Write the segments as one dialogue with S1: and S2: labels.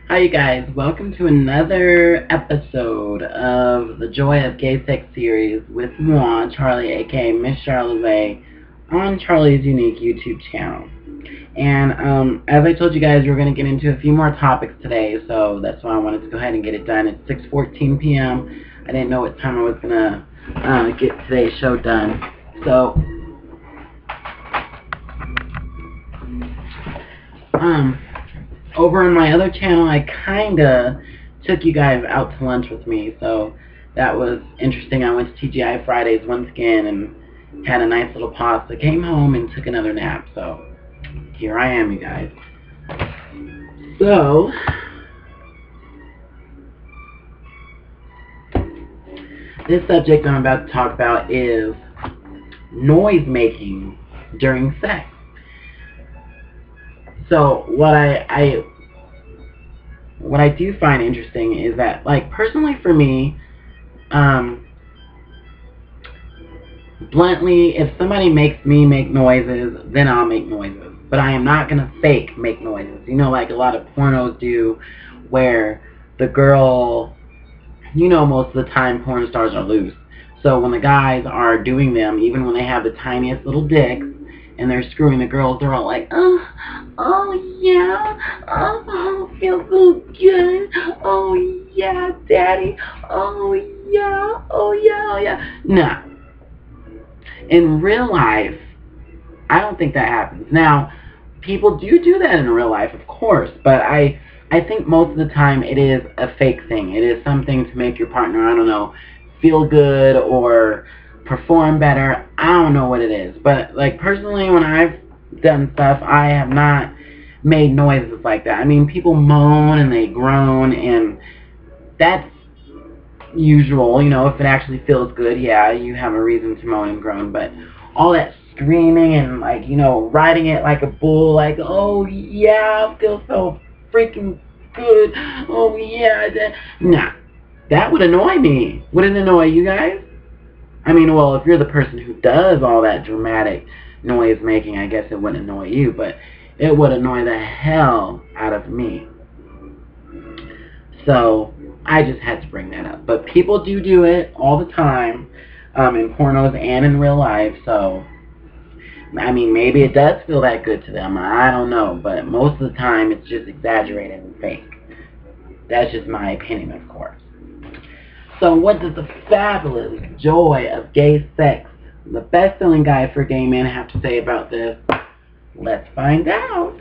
S1: Hi you guys, welcome to another episode of the Joy of Gay Sex series with moi, Charlie, aka Miss Charlotte, on Charlie's Unique YouTube channel. And as I told you guys, we're going to get into a few more topics today, so that's why I wanted to go ahead and get it done. It's 6:14 p.m. I didn't know what time I was going to get today's show done. So, over on my other channel, I kinda took you guys out to lunch with me, so that was interesting. I went to TGI Fridays once again and had a nice little pasta. Came home and took another nap, so here I am, you guys. So, this subject I'm about to talk about is noise making during sex. So what I do find interesting is that, like, personally for me, bluntly, if somebody makes me make noises, then I'll make noises. But I am not gonna fake make noises. You know, like a lot of pornos do, where the girl, you know, most of the time porn stars are loose. So when the guys are doing them, even when they have the tiniest little dicks, and they're screwing the girls, they're all like, oh yeah, oh, feels so good, oh yeah, daddy, oh yeah, oh yeah, oh yeah. Nah. In real life, I don't think that happens. Now, people do that in real life, of course, but I think most of the time it is a fake thing. It is something to make your partner, I don't know, feel good or perform better. I don't know what it is, but like personally, when I've done stuff, I have not made noises like that. I mean, people moan and they groan, and that's usual. You know, if it actually feels good, yeah, you have a reason to moan and groan. But all that screaming and, like, you know, riding it like a bull, like, oh yeah, I feel so freaking good, oh yeah, nah, that would annoy me. Would it annoy you guys? I mean, well, if you're the person who does all that dramatic noise making, I guess it wouldn't annoy you, but it would annoy the hell out of me. So, I just had to bring that up. But people do it all the time, in pornos and in real life, so, I mean, maybe it does feel that good to them, I don't know, but most of the time it's just exaggerated and fake. That's just my opinion, of course. So what does the fabulous Joy of Gay Sex, the best-selling guide for gay men, have to say about this? Let's find out.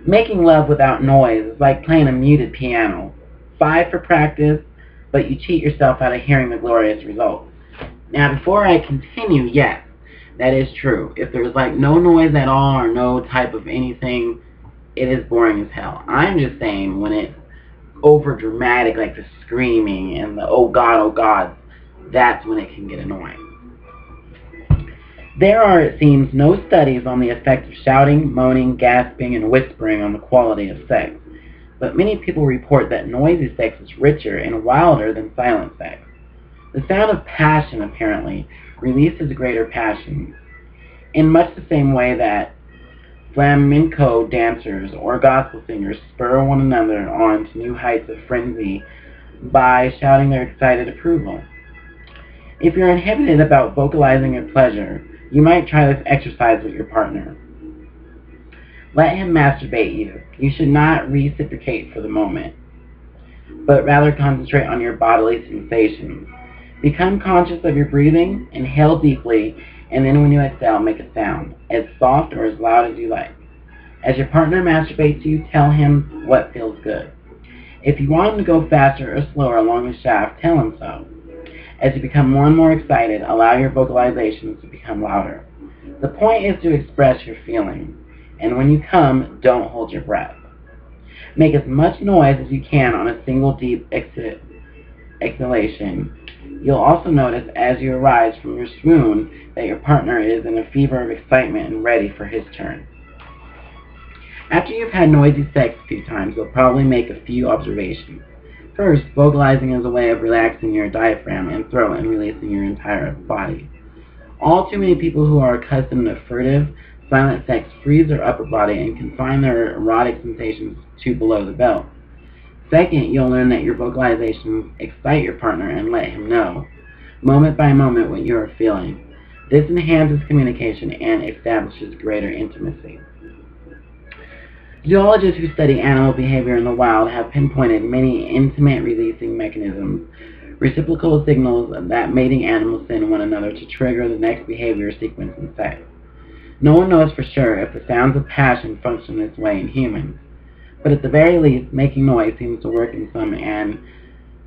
S1: Making love without noise is like playing a muted piano. 5 for practice, but you cheat yourself out of hearing the glorious results. Now, before I continue, yes, that is true. If there's like no noise at all or no type of anything, it is boring as hell. I'm just saying when it's over dramatic, like the screaming and the oh god, that's when it can get annoying. There are, it seems, no studies on the effect of shouting, moaning, gasping, and whispering on the quality of sex, but many people report that noisy sex is richer and wilder than silent sex. The sound of passion, apparently, releases greater passion, in much the same way that flamenco dancers or gospel singers spur one another on to new heights of frenzy by shouting their excited approval. If you're inhibited about vocalizing your pleasure, you might try this exercise with your partner. Let him masturbate you. You should not reciprocate for the moment, but rather concentrate on your bodily sensations. Become conscious of your breathing, inhale deeply, and then when you exhale, make a sound, as soft or as loud as you like. As your partner masturbates you, tell him what feels good. If you want him to go faster or slower along the shaft, tell him so. As you become more and more excited, allow your vocalizations to become louder. The point is to express your feelings, and when you come, don't hold your breath. Make as much noise as you can on a single deep exhalation. You'll also notice as you arise from your swoon that your partner is in a fever of excitement and ready for his turn. After you've had noisy sex a few times, you'll probably make a few observations. First, vocalizing is a way of relaxing your diaphragm and throat and releasing your entire body. All too many people who are accustomed to furtive, Silent sex frees their upper body and confine their erotic sensations to below the belt. Second, you'll learn that your vocalizations excite your partner and let him know, moment by moment, what you are feeling. This enhances communication and establishes greater intimacy. Zoologists who study animal behavior in the wild have pinpointed many intimate releasing mechanisms, reciprocal signals that mating animals send one another to trigger the next behavior sequence in sex. No one knows for sure if the sounds of passion function this way in humans, but at the very least, making noise seems to work in some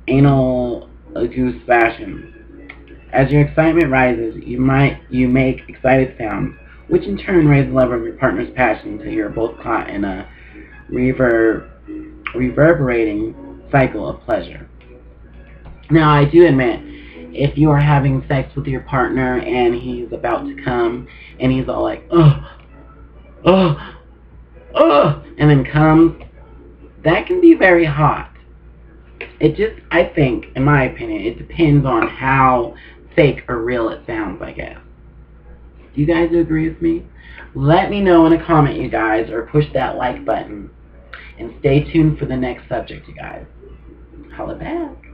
S1: analogous fashion. As your excitement rises, you make excited sounds, which in turn raise the level of your partner's passion until you're both caught in a reverberating cycle of pleasure. Now, I do admit, if you are having sex with your partner and he's about to come and he's all like, ugh, ugh, ugh, and then comes, that can be very hot. It just, I think, in my opinion, it depends on how fake or real it sounds, I guess. Do you guys agree with me? Let me know in a comment, you guys, or push that like button. And stay tuned for the next subject, you guys. Holla back.